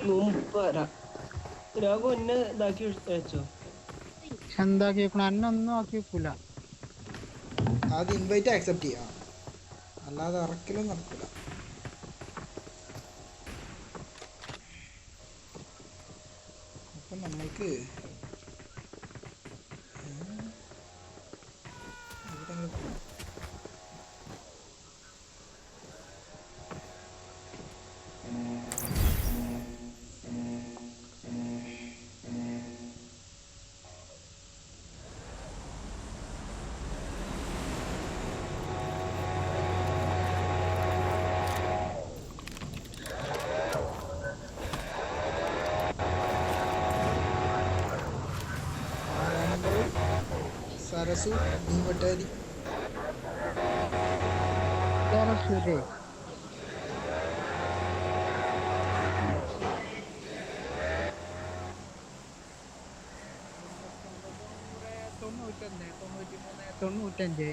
മുമ്പ് വരാം. രാഘു എന്നെ ഇതാക്കി വെച്ചോ. എന്താക്കി വെക്കണ അന്നൊന്നും ആക്കി വെക്കൂല. അത് ഇൻവൈറ്റ് ആക്സെപ്റ്റ് ചെയ്യാം, അല്ലാതെ ഇറക്കലും നടക്കില്ല. അപ്പം നമ്മൾക്ക് സരസു നീവട്ടാരി സരസ്വതി തൊണ്ണൂറ്റഞ്ച്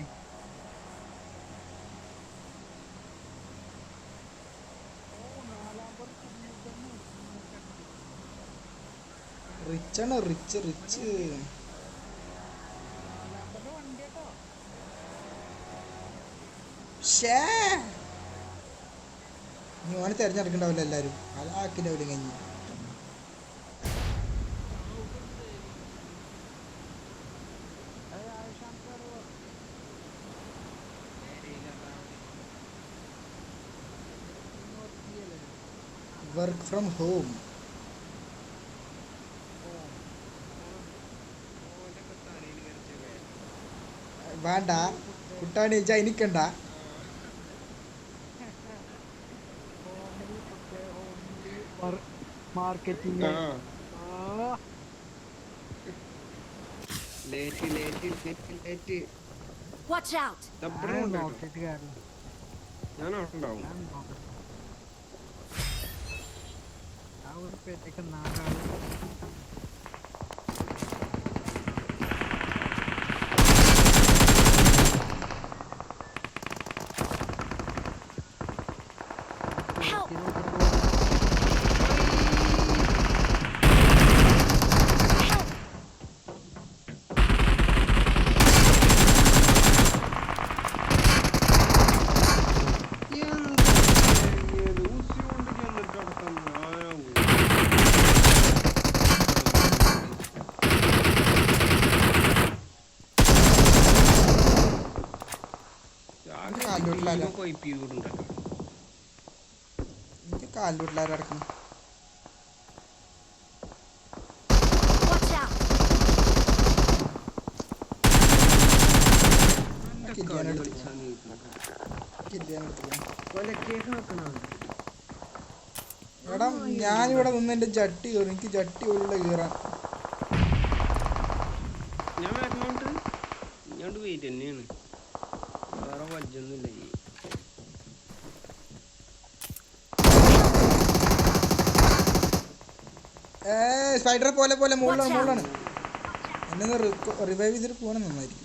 റിച്ചാണ്, റിച്ച് റിച്ച്. നീ ഓനെ തിരഞ്ഞെടുക്കണ്ടാവില്ല എല്ലാവരും, അതാക്കിണ്ടാവില്ല കഴിഞ്ഞു. വർക്ക് ഫ്രം ഹോം വേണ്ട കുട്ടാണി വെച്ചാൽ എനിക്കണ്ട. മാർക്കറ്റിംഗ് നാലാള് എനിക്ക് കാലിലൂട്ടിലാരടക്കണം. എടാ ഞാനിവിടെ നിന്ന് എന്റെ ജട്ടി കയറും, എനിക്ക് ജട്ടി ഉള്ള കീറാൻ. ഞാൻ വരണോണ്ട് ഇങ്ങോട്ട് വെയിറ്റ് തന്നെയാണ്, വേറെ വജ്ജൊന്നുമില്ല. സ്പൈഡർ പോലെ പോലെ മുകളിലാണ്. എന്നെ റിവൈവ് ചെയ്തിട്ട് പോകണം, നന്നായിരിക്കും.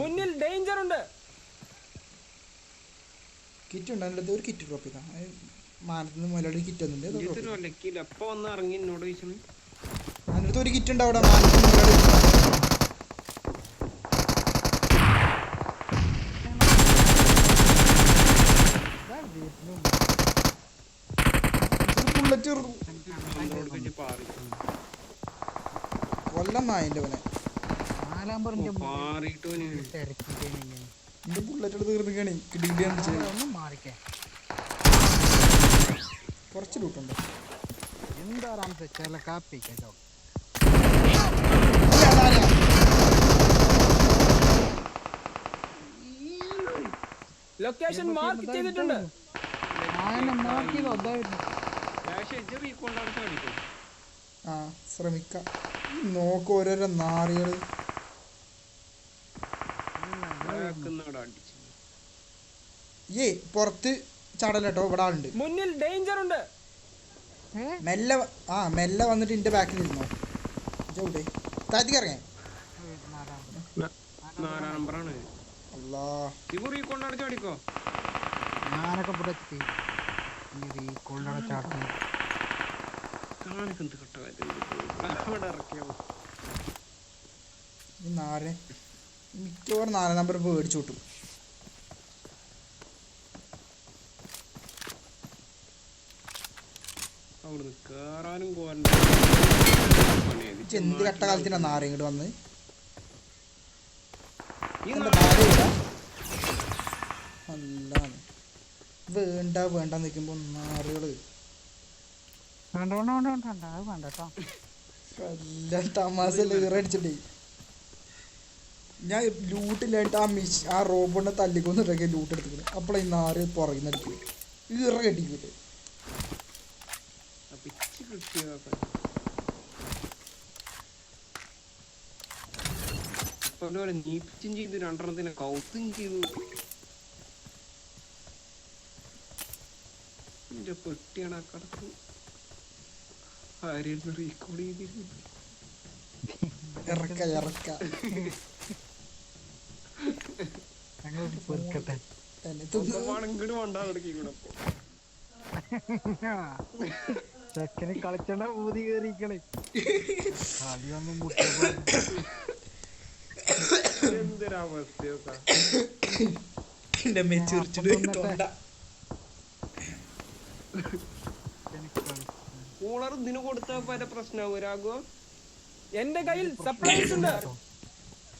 മുന്നിൽ ഡേഞ്ചർ ഉണ്ട്. കിറ്റ് ഉണ്ട് അതിൻ്റെ ഒരു കിറ്റ് ഡ്രോപ്പ് ചെയ്താ മാനത്ത് നിന്ന് മുതലാളി കിറ്റ് വന്നിട്ടുണ്ട്. അതിൻ്റെ അടുത്ത് ഒരു കിറ്റ് ഉണ്ട് അവിടെ. കൊല്ലം നായൻ്റെ അവനെ എന്റെ ബുള്ളറ്റ് എടുത്ത് തീർന്നിക്കാണ്. കുറച്ച് ലൂട്ടുണ്ട്. ലൊക്കേഷൻ മാർക്ക് ചെയ്തിട്ടുണ്ട്. ആ ശ്രമിക്കാം. നോക്ക് ഓരോരോ നാറികള്. ബാക്കിന്നവിടെ അടിച്ചു. പുറത്ത് ചാടല്ലോ ഇവിടെ ആളുണ്ട്. മുന്നിൽ ഡേഞ്ചർ ഉണ്ട്. മെല്ലെ മെല്ലെ വന്നിട്ട് എന്റെ ബാക്കിൽ ഇരുന്നോ. ഇവിടെ താഴത്തേക്ക് ഇറങ്ങേ. 4 നമ്പറാണ്. അല്ലാ ഇവർ ഈ കൊണ്ടടിച്ച് അടിക്കോ. ഞാനൊക്കെ ഇവിടെ എത്തി. ഈ കൊള്ളട ചാട്ടം കാണൊക്കെ എന്ത് കട്ട അവിടെ ഇറക്കിയോ. ഈ മിക്കവാറും 4 നമ്പർ പേടിച്ചു കിട്ടും. അവിടുന്ന് കേറാനും എന്ത് കട്ട കാലത്തിനാ നാര ഇങ്ങോട്ട് വന്ന്. അല്ലാണ് വേണ്ട നിൽക്കുമ്പോ നാറുകള് എല്ലാം തമാശല്ല ഈറടിച്ചിട്ടേ. ഞാൻ ലൂട്ടില്ലായിട്ട് ആ റോബോട്ടിനെ തല്ലിക്കൊന്നിട്ടൊക്കെ ലൂട്ട് എടുത്തിട്ട് അപ്പോഴേ ഈ നാറ് പുറകിൽ അടിക്കും. ഈറ കെട്ടിക്കിട്ട് നീപ്പിച്ചും ചെയ്തു. 2 കൗത്തും ചെയ്തു. എന്റെ പെട്ടിയാണ് ആ കടത്ത്. ആരെയും റീകോഡ് ചെയ്തിരുന്നു. ഇറക്ക ഇങ്ങോട്ട് വേണ്ട അവിടേക്ക് കൂടെ. ചെക്കന് കളിച്ചണ്ട ഊതി കേറിക്കളെ. കളിയൊന്നും എന്തൊരവസ്ഥയൊക്കെ. കൂളർ ഇതിന് കൊടുത്ത പല പ്രശ്നമാവും രാഘവ. എന്റെ കയ്യിൽ സപ്ലൈസ് ഉണ്ട്.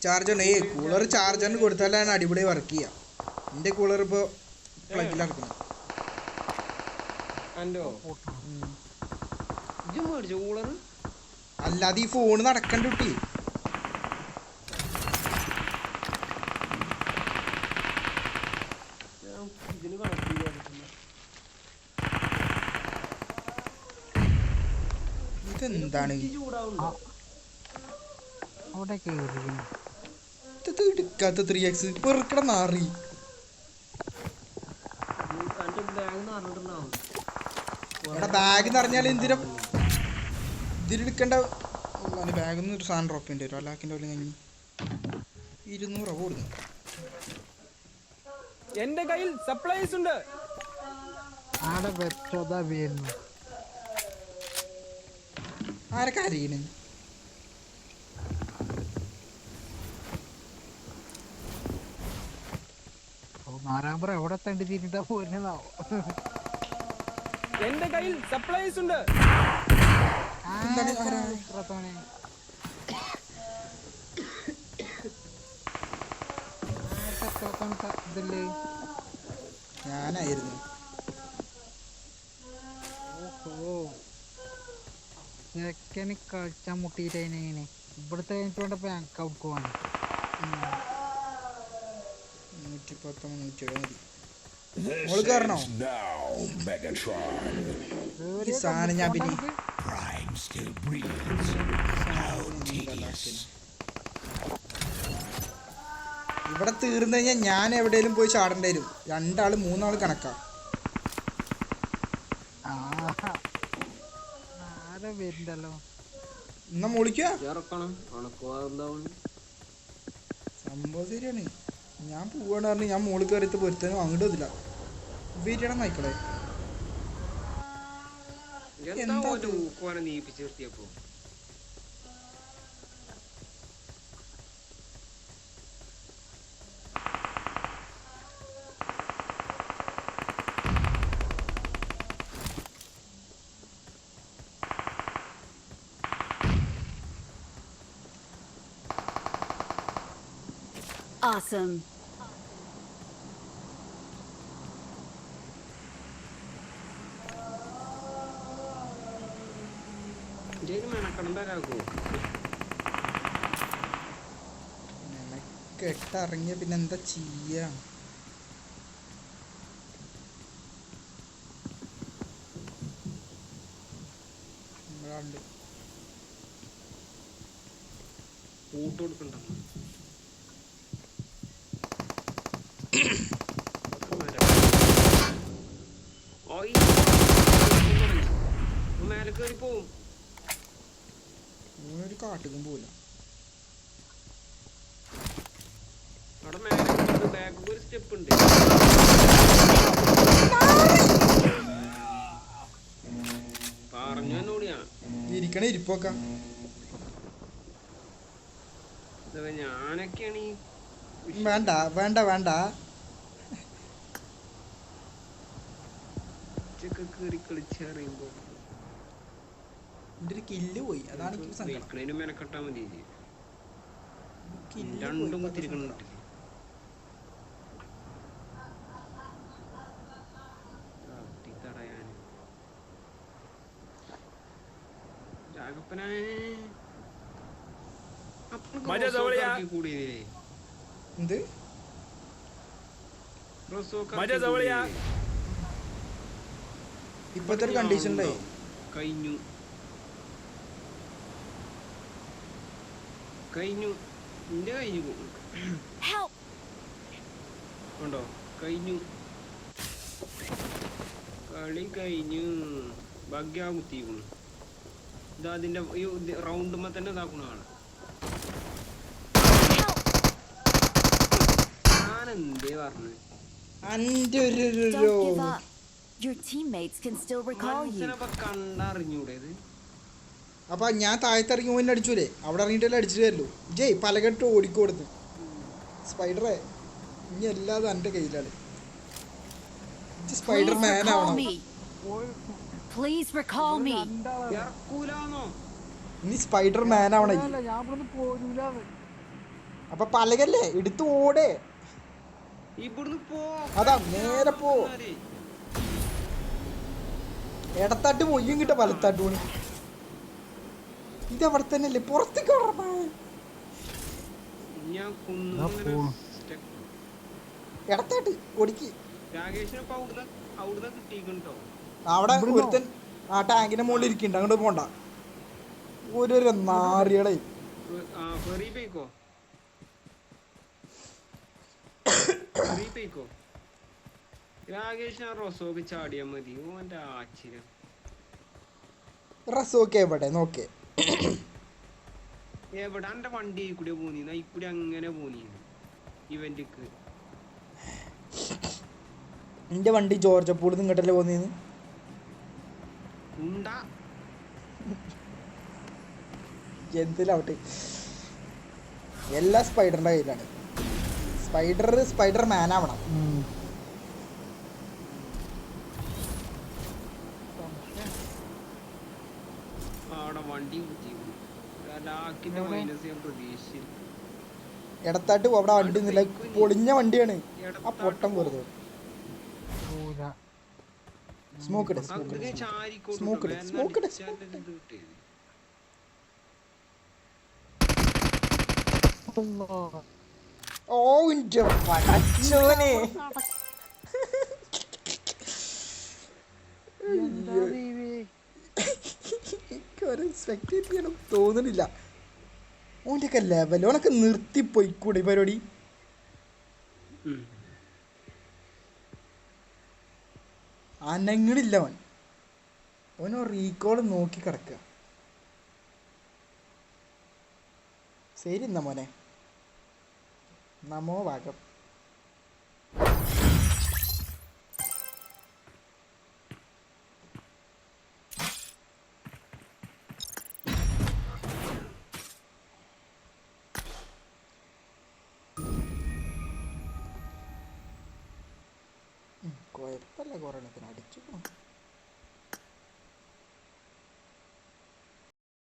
ചാർജർ കൂളർ ചാർജറിന് കൊടുത്താലാണ് അടിപൊളി വർക്ക് ചെയ്യാം. എന്റെ കൂളർ ഇപ്പൊ പ്ലഗിലിറക്കണം. കൂളർ അല്ലാതെ ഈ ഫോണ് നടക്കണ്ട കുട്ടി. ഇതിന് കണക്ട് ഇതെന്താണ് എടുക്കാത്ത 3x പെറുക്കട നാറി. എടാ ബാഗ് നിറഞ്ഞാൽ എന്തിനാ ഇതിലെടുക്കണ്ട. ബാഗിൽ നിന്ന് ഒരു സാധനം ഡ്രോപ്പ് ചെയ്യേണ്ടി വരും. 1,00,000 കഴിഞ്ഞ് 200 കൊടുക്കുന്നു. എന്റെ കയ്യിൽ സപ്ലൈസ് ഉണ്ട്. ആരൊക്കെ അറിയണ്. നാരാമ്പറ എവിടെ തണ്ടി തിരിഞ്ഞിട്ടാ പോരുന്നതാവോ. എന്റെ കയ്യിൽ സപ്ലൈസ് ഉണ്ട്. ഞാനായിരുന്നു. ചെക്കന് കളിച്ചാൻ മുട്ടിയിട്ട് അതിനെങ്ങനെ ഇവിടുത്തെ കഴിഞ്ഞിട്ട് ബാങ്ക് ഔട്ട് പോവാണ്. 110 മതി. കയറണോ ഈ സാധനം? ഞാൻ പിന്നെ ഇവിടെ തീർന്നു കഴിഞ്ഞാൽ ഞാൻ എവിടെയെങ്കിലും പോയി ചാടേണ്ടി വരും. 2 ആള് 3 ആള് കണക്കാ. വരുന്നല്ലോ എന്നാ മുളിക്കാ സംഭവം ശരിയാണ്. ഞാൻ പോവാണ് പറഞ്ഞു ഞാൻ മുകളിൽ കയറിയിട്ട് പൊരുത്താനും അങ്ങോട്ട് വന്നില്ല. വീട്ടിടാൻ നായിക്കളെ നീപ്പിച്ചെത്തിയപ്പോ Awesome. കെട്ടിറങ്ങിയ പിന്നെ എന്താ ചെയ്യാ? കൂട്ട് കൊടുക്കണ്ട. മേലെ കയറി പോവും. ഒരു കാട്ടുക്കും പോല. അവിടെ മേലെ ബാക്ക് ഒരു സ്റ്റെപ്പ് ഉണ്ട്. പറഞ്ഞു എന്നോടിയാ ഇരിക്കണ ഇരിപ്പൊക്കെ. ഞാനൊക്കെയാണ് ഈ വേണ്ട വേണ്ട വേണ്ട. ഉച്ചക്ക് കയറി കളിച്ചറിയുമ്പോ എൻ്റെ ഒരു കില്ല് പോയി. അതാണ് എനിക്ക് സങ്കടം. വെക്കണേനും മെനക്കെട്ടാ മതി. കില്ല് രണ്ടും പോയി. കുത്തിരിക്കണിട്ടില്ല. തടയാൻ രാഘപ്പനെ കൂടിയതില്ലേ എന്ത് ഇപ്പത്തെ ഒരു കണ്ടീഷനിലേ കഴിഞ്ഞു നിന്റെ കഴിഞ്ഞു ഉണ്ടോ? കഴിഞ്ഞു കളി കഴിഞ്ഞു. ഭാഗ്യ കുത്തിക്കുന്നു. ഇതാ അതിന്റെ ഈ റൗണ്ടുമ്പോ തന്നെ ഇതാക്കണാണ്. ഞാൻ എന്തേ പറഞ്ഞു കണ്ടറിഞ്ഞൂടേത്. അപ്പൊ ഞാൻ താഴത്തിറങ്ങി പോയി അടിച്ചൂലേ? അവിടെ ഇറങ്ങിയിട്ടല്ലേ അടിച്ചിട്ട് തരല്ലോ. ജയ് പലകെട്ട് ഓടിക്കൊടുത്ത് സ്പൈഡറെ ഇനി എല്ലാതും എൻ്റെ കയ്യിലാണ്. സ്പൈഡർ മാൻ ആവണം. ഇനി സ്പൈഡർ മാൻ ആവണേ. അപ്പൊ പലകല്ലേ എടുത്ത് ഓടേ. അതാ നേരെ പോ. ഇടത്താട്ട് പൊയ്യും കിട്ട വലത്താട്ട് പോണി. ഇത് അവിടെ തന്നെ അല്ലേ? പുറത്തേക്ക് ഇടത്താട്ട് ഒടിക്ക്. അവിടെ ഒരുത്തൻ ആ ടാങ്കിന്റെ മുകളിൽ ഇരിക്കണ്ട. അങ്ങോട്ട് പോണ്ട. ഒരു നാറികളെ ചാടിയാ മതി. ഓന്റെ ആശ്ചര്യം. റസോക്കെ എവിടെ നോക്കേ? എവിടെ എന്റെ വണ്ടി കൂടെ പോന്നി? ഇക്കൂടി അങ്ങനെ പോന്നി ഇവന്റിക്ക്. എന്റെ വണ്ടി ജോർജ് പൂളിൽ നിന്ന് ഇങ്ങോട്ടല്ലേ പോന്നീന്ന്. എന്തിലാവട്ടെ എല്ലാ സ്പൈഡറിന്റെ കയ്യിലാണ്. സ്പൈഡർ മാൻ ആവണം. ഇടത്താട്ട് അവിടെ വണ്ടി നില പൊളിഞ്ഞ വണ്ടിയാണ്. ആ പൊട്ടം വെറുതെ സ്മോക്ക് ഓ ഇന്റെ പടച്ചോനെ. തോന്നുന്നില്ല. ഓൻ്റെ ഒക്കെ ലെവൽ. ഓനൊക്കെ നിർത്തിപ്പോയിക്കൂടെ ഈ പരിപാടി? അനങ്ങളില്ല അവൻ. ഓനോ റീകോൾ നോക്കി കിടക്കുക. ശരി എന്നാ മോനെ. നമോ വാഗം. കുഴപ്പമില്ല. കുറേ അടിച്ചു.